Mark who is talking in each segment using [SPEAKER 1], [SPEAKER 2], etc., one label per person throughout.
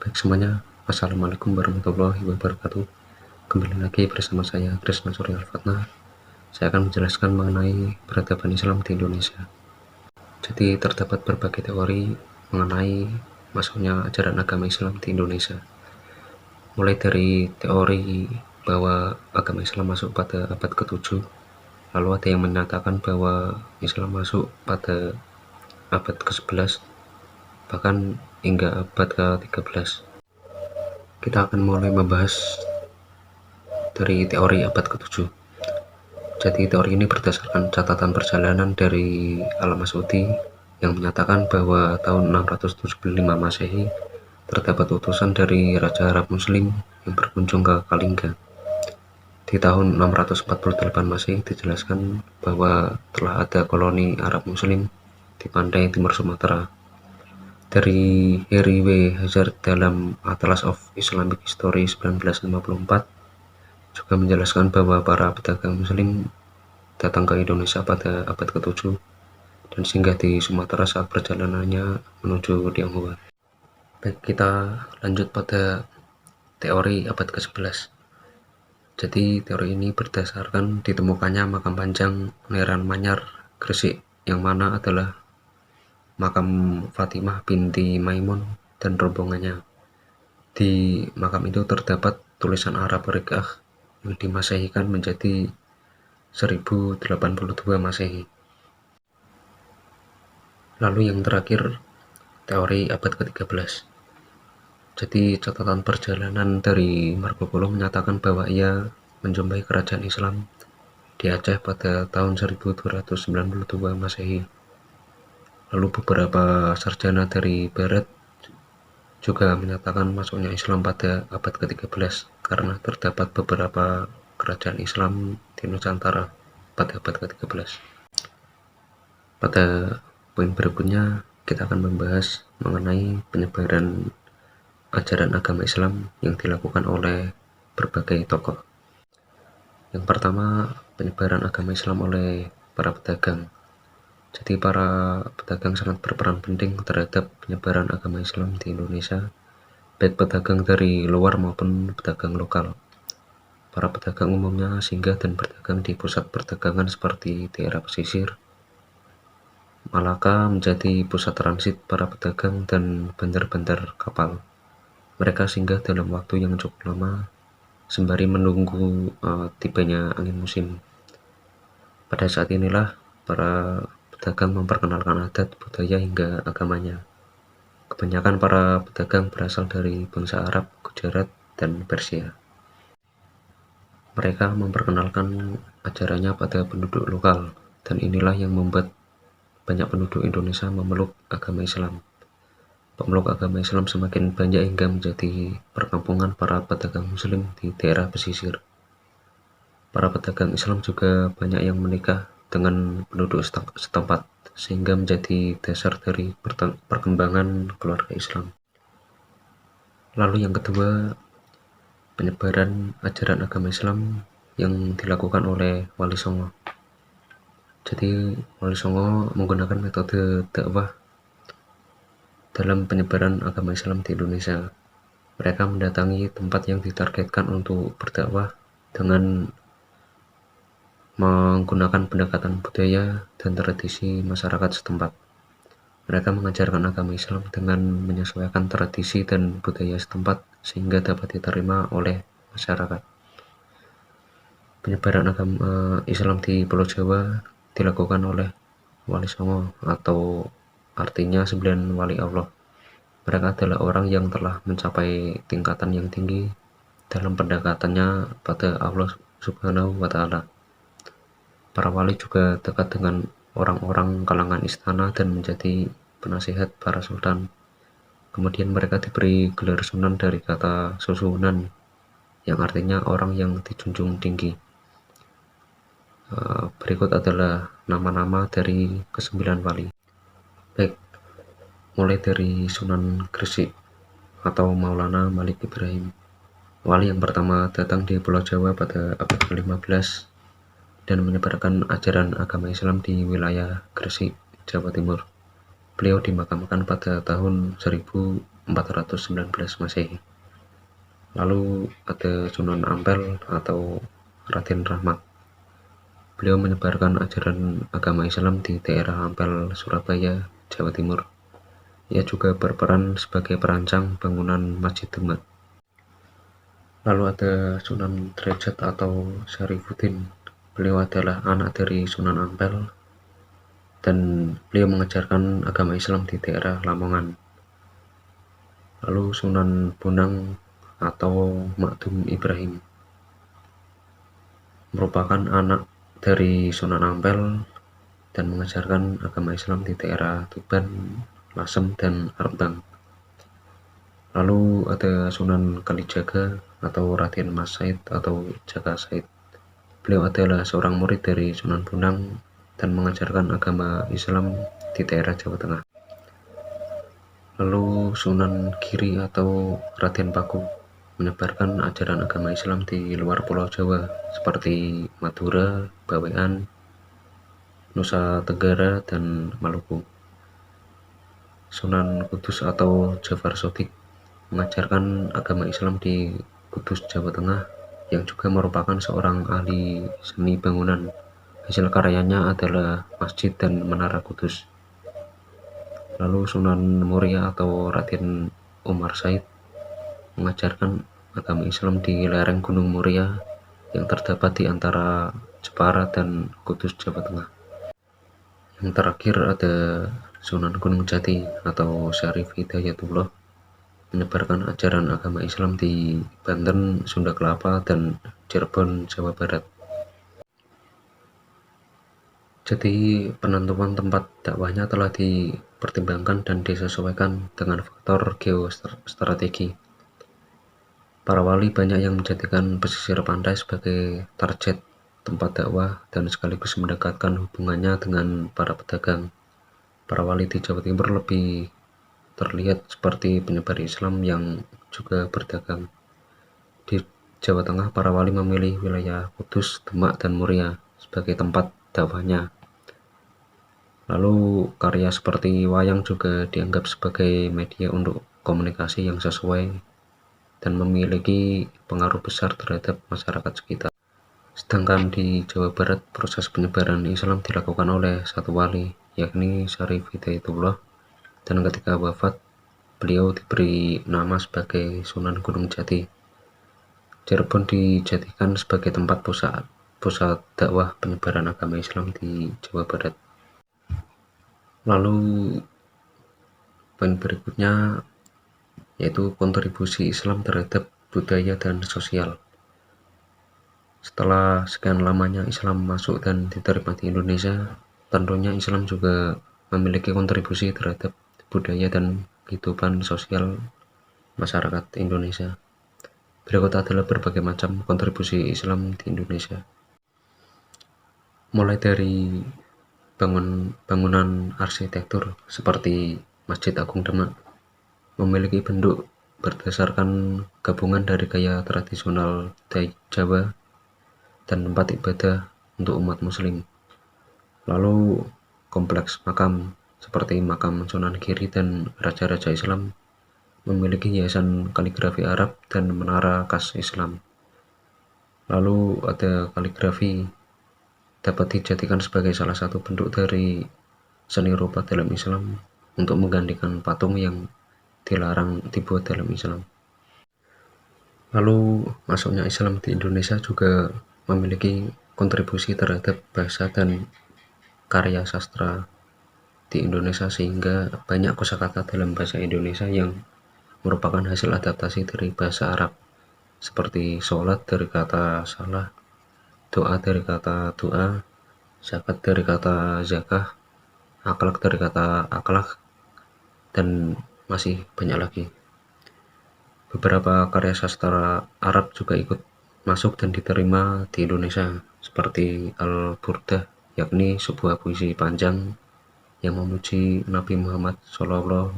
[SPEAKER 1] Baik semuanya, Assalamualaikum warahmatullahi wabarakatuh. Kembali lagi bersama saya, Krisna Surya Al-Fatna. Saya akan menjelaskan mengenai peradaban Islam di Indonesia. Jadi terdapat berbagai teori mengenai masuknya ajaran agama Islam di Indonesia. Mulai dari teori bahwa agama Islam masuk pada abad ke-7, lalu ada yang menyatakan bahwa Islam masuk pada abad ke-11, bahkan hingga abad ke-13. Kita akan mulai membahas dari teori abad ke-7. Jadi teori ini berdasarkan catatan perjalanan dari Al-Masudi yang menyatakan bahwa tahun 675 Masehi terdapat utusan dari Raja Arab Muslim yang berkunjung ke Kalingga. Di tahun 648 Masehi dijelaskan bahwa telah ada koloni Arab Muslim di pantai timur Sumatera. Dari Harry W. Hazard dalam Atlas of Islamic History 1954 juga menjelaskan bahwa para pedagang Muslim datang ke Indonesia pada abad ke-7 dan singgah di Sumatera saat perjalanannya menuju Tionghoa. Baik, kita lanjut pada teori abad ke-11. Jadi teori ini berdasarkan ditemukannya makam panjang Pangeran Manyar, Gresik, yang mana adalah makam Fatimah binti Maimun dan rombongannya. Di makam itu terdapat tulisan Arab Riqah yang dimasehikan menjadi 1082 Masehi. Lalu yang terakhir, teori abad ke-13. Jadi catatan perjalanan dari Marco Polo menyatakan bahwa ia menjumpai kerajaan Islam di Aceh pada tahun 1292 Masehi. Lalu beberapa sarjana dari Barat juga menyatakan masuknya Islam pada abad ke-13 karena terdapat beberapa kerajaan Islam di Nusantara pada abad ke-13. Pada poin berikutnya kita akan membahas mengenai penyebaran ajaran agama Islam yang dilakukan oleh berbagai tokoh. Yang pertama, penyebaran agama Islam oleh para pedagang. Jadi para pedagang sangat berperan penting terhadap penyebaran agama Islam di Indonesia, baik pedagang dari luar maupun pedagang lokal. Para pedagang umumnya singgah dan berdagang di pusat perdagangan seperti daerah pesisir. Malaka menjadi pusat transit para pedagang dan bandar-bandar kapal. Mereka singgah dalam waktu yang cukup lama sembari menunggu tibanya angin musim. Pada saat inilah para pedagang memperkenalkan adat, budaya hingga agamanya. Kebanyakan para pedagang berasal dari bangsa Arab, Gujarat, dan Persia. Mereka memperkenalkan ajarannya pada penduduk lokal, dan inilah yang membuat banyak penduduk Indonesia memeluk agama Islam. Pemeluk agama Islam semakin banyak hingga menjadi perkampungan para pedagang Muslim di daerah pesisir. Para pedagang Islam juga banyak yang menikah dengan penduduk setempat, sehingga menjadi dasar dari perkembangan keluarga Islam. Lalu yang kedua, penyebaran ajaran agama Islam yang dilakukan oleh Wali Songo. Jadi Wali Songo menggunakan metode dakwah dalam penyebaran agama Islam di Indonesia. Mereka mendatangi tempat yang ditargetkan untuk berdakwah dengan menggunakan pendekatan budaya dan tradisi masyarakat setempat. Mereka mengajarkan agama Islam dengan menyesuaikan tradisi dan budaya setempat sehingga dapat diterima oleh masyarakat. Penyebaran agama Islam di Pulau Jawa dilakukan oleh Wali Songo atau artinya 9 wali Allah. Mereka adalah orang yang telah mencapai tingkatan yang tinggi dalam pendekatannya pada Allah Subhanahu wa Ta'ala. Para wali juga dekat dengan orang-orang kalangan istana dan menjadi penasihat para sultan. Kemudian mereka diberi gelar sunan dari kata susunan yang artinya orang yang dijunjung tinggi. Berikut adalah nama-nama dari ke-9 wali. Baik, mulai dari Sunan Gresik atau Maulana Malik Ibrahim. Wali yang pertama datang di Pulau Jawa pada abad ke-15 dan menyebarkan ajaran agama Islam di wilayah Gresik, Jawa Timur. Beliau dimakamkan pada tahun 1000 419 Masehi. Lalu ada Sunan Ampel atau Raden Rahmat. Beliau menyebarkan ajaran agama Islam di daerah Ampel, Surabaya, Jawa Timur. Ia juga berperan sebagai perancang bangunan Masjid Demak. Lalu ada Sunan Derajat atau Syarifuddin. Beliau adalah anak dari Sunan Ampel dan beliau mengajarkan agama Islam di daerah Lamongan. Lalu Sunan Bonang atau Makdum Ibrahim merupakan anak dari Sunan Ampel dan mengajarkan agama Islam di daerah Tuban, Lasem, dan Rembang. Lalu ada Sunan Kalijaga atau Raden Mas Said atau Jaka Said. Beliau adalah seorang murid dari Sunan Bonang dan mengajarkan agama Islam di daerah Jawa Tengah. Lalu Sunan Giri atau Raden Paku menyebarkan ajaran agama Islam di luar Pulau Jawa seperti Madura, Bawean, Nusa Tenggara, dan Maluku. Sunan Kudus atau Jafar Shodiq mengajarkan agama Islam di Kudus, Jawa Tengah, yang juga merupakan seorang ahli seni bangunan. Hasil karyanya adalah masjid dan menara Kudus. Lalu Sunan Muria atau Raden Umar Said mengajarkan agama Islam di lereng Gunung Muria yang terdapat di antara Jepara dan Kudus, Jawa Tengah. Yang terakhir ada Sunan Gunung Jati atau Syarif Hidayatullah menyebarkan ajaran agama Islam di Banten, Sunda Kelapa, dan Cirebon, Jawa Barat. Jadi penentuan tempat dakwahnya telah dipertimbangkan dan disesuaikan dengan faktor geostrategi. Para wali banyak yang menjadikan pesisir pantai sebagai target tempat dakwah dan sekaligus mendekatkan hubungannya dengan para pedagang. Para wali di Jawa Timur lebih terlihat seperti penyebar Islam yang juga berdagang. Di Jawa Tengah, para wali memilih wilayah Kudus, Demak, dan Muria sebagai tempat dakwahnya. Lalu karya seperti wayang juga dianggap sebagai media untuk komunikasi yang sesuai dan memiliki pengaruh besar terhadap masyarakat sekitar. Sedangkan di Jawa Barat, proses penyebaran Islam dilakukan oleh satu wali, yakni Syarif Hidayatullah, dan ketika wafat, beliau diberi nama sebagai Sunan Gunung Jati. Cirebon dijadikan sebagai tempat pusat dakwah penyebaran agama Islam di Jawa Barat. Lalu poin berikutnya yaitu kontribusi Islam terhadap budaya dan sosial. Setelah sekian lamanya Islam masuk dan diterima di Indonesia, tentunya Islam juga memiliki kontribusi terhadap budaya dan kehidupan sosial masyarakat Indonesia. Berikut adalah berbagai macam kontribusi Islam di Indonesia. Mulai dari bangunan arsitektur seperti Masjid Agung Demak memiliki bentuk berdasarkan gabungan dari gaya tradisional Jawa dan tempat ibadah untuk umat muslim. Lalu kompleks makam seperti makam Sunan Giri dan raja-raja Islam memiliki hiasan kaligrafi Arab dan menara khas Islam. Lalu ada kaligrafi dapat dijadikan sebagai salah satu bentuk dari seni rupa dalam Islam untuk menggantikan patung yang dilarang dibuat dalam Islam. Lalu masuknya Islam di Indonesia juga memiliki kontribusi terhadap bahasa dan karya sastra di Indonesia, sehingga banyak kosakata dalam bahasa Indonesia yang merupakan hasil adaptasi dari bahasa Arab, seperti sholat dari kata salah, doa dari kata doa, zakat dari kata zakah, akhlak dari kata akhlak, dan masih banyak lagi. Beberapa karya sastra Arab juga ikut masuk dan diterima di Indonesia, seperti Al-Burdah, yakni sebuah puisi panjang yang memuji Nabi Muhammad SAW,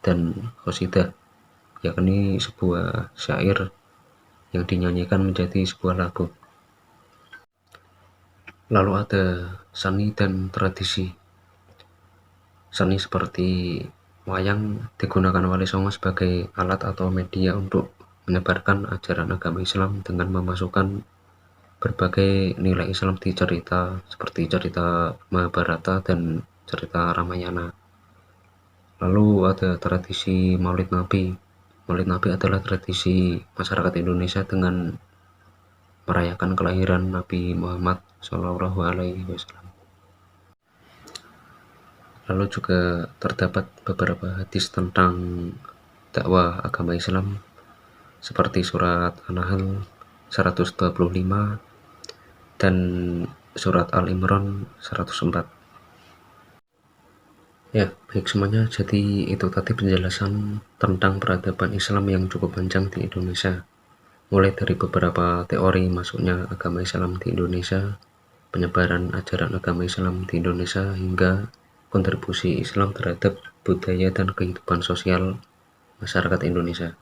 [SPEAKER 1] dan Qasidah, yakni sebuah syair yang dinyanyikan menjadi sebuah lagu. Lalu ada seni dan tradisi. Seni seperti Wayang digunakan Wali Songo sebagai alat atau media untuk menyebarkan ajaran agama Islam dengan memasukkan berbagai nilai Islam di cerita, seperti cerita Mahabharata dan cerita Ramayana. Lalu ada tradisi Maulid Nabi. Maulid Nabi adalah tradisi masyarakat Indonesia dengan merayakan kelahiran Nabi Muhammad SAW. Lalu juga terdapat beberapa hadis tentang dakwah agama Islam seperti surat An-Nahl 125 dan surat Al-Imran 104. Ya, baik semuanya. Jadi itu tadi penjelasan tentang peradaban Islam yang cukup panjang di Indonesia. Mulai dari beberapa teori masuknya agama Islam di Indonesia, penyebaran ajaran agama Islam di Indonesia, hingga kontribusi Islam terhadap budaya dan kehidupan sosial masyarakat Indonesia.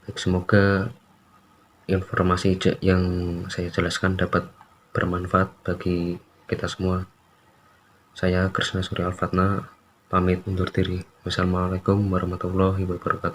[SPEAKER 1] Baik, semoga informasi yang saya jelaskan dapat bermanfaat bagi kita semua. Saya Krisna Surya Al-Fatna, pamit undur diri. Wassalamualaikum warahmatullahi wabarakatuh.